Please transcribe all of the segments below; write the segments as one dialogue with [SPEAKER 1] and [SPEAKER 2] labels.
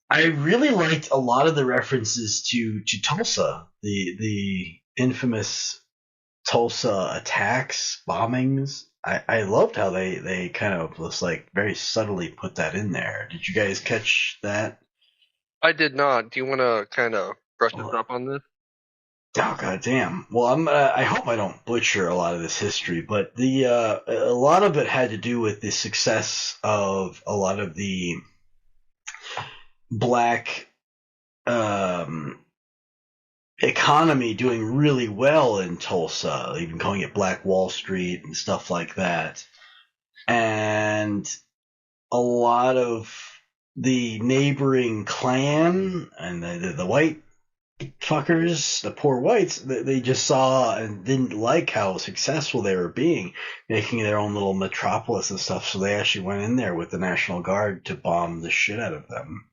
[SPEAKER 1] I really liked a lot of the references to Tulsa, the infamous Tulsa attacks, bombings. I loved how they kind of just like very subtly put that in there. Did you guys catch that?
[SPEAKER 2] I did not. Do you want to kind of brush us
[SPEAKER 1] Oh
[SPEAKER 2] up on this?
[SPEAKER 1] god damn. Well, I hope I don't butcher a lot of this history, but the a lot of it had to do with the success of a lot of the black um economy doing really well in Tulsa, even calling it Black Wall Street and stuff like that. And a lot of the neighboring clan and the white fuckers, the poor whites, they just saw and didn't like how successful they were being, making their own little metropolis and stuff. So they actually went in there with the National Guard to bomb the shit out of them.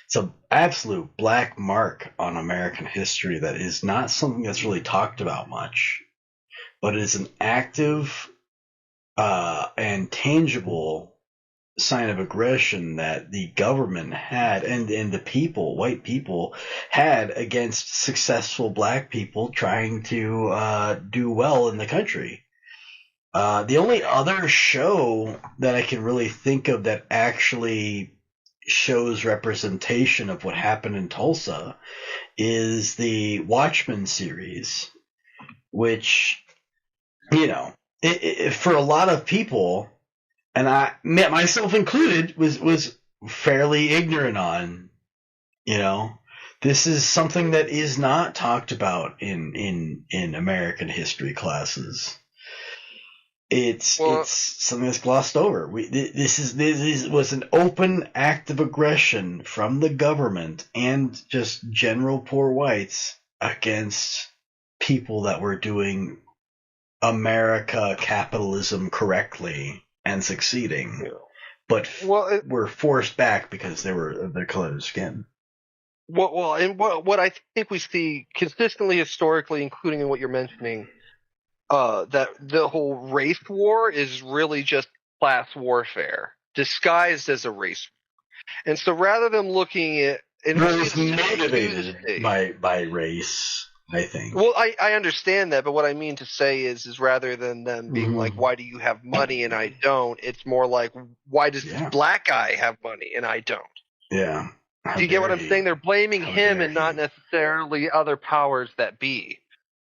[SPEAKER 1] It's an absolute black mark on American history that is not something that's really talked about much, but it is an active and tangible sign of aggression that the government had and the people, white people, had against successful black people trying to do well in the country. The only other show that I can really think of that actually shows representation of what happened in Tulsa is the Watchmen series, which, you know, for a lot of people, and I myself included, was fairly ignorant on. You know, this is something that is not talked about in American history classes. It's
[SPEAKER 2] Well,
[SPEAKER 1] something that's glossed over. This was an open act of aggression from the government and just general poor whites against people that were doing America capitalism correctly and succeeding, but
[SPEAKER 2] well, it,
[SPEAKER 1] were forced back because they were of their color of skin.
[SPEAKER 2] and what I think we see consistently historically, including in what you're mentioning, that the whole race war is really just class warfare disguised as a race. And so rather than looking at, and
[SPEAKER 1] But
[SPEAKER 2] we
[SPEAKER 1] it
[SPEAKER 2] see
[SPEAKER 1] was
[SPEAKER 2] this to this
[SPEAKER 1] motivated
[SPEAKER 2] day.
[SPEAKER 1] by race, I think.
[SPEAKER 2] Well, I understand that, but what I mean to say is rather than them being like,
[SPEAKER 1] Mm-hmm.
[SPEAKER 2] why do you have money and I don't? It's more like, why does this
[SPEAKER 1] Yeah,
[SPEAKER 2] black guy have money and I don't?
[SPEAKER 1] yeah. How
[SPEAKER 2] Do you get what
[SPEAKER 1] dare
[SPEAKER 2] I'm saying?
[SPEAKER 1] he?
[SPEAKER 2] They're blaming
[SPEAKER 1] How
[SPEAKER 2] him
[SPEAKER 1] dare
[SPEAKER 2] and not
[SPEAKER 1] he?
[SPEAKER 2] necessarily other powers that be.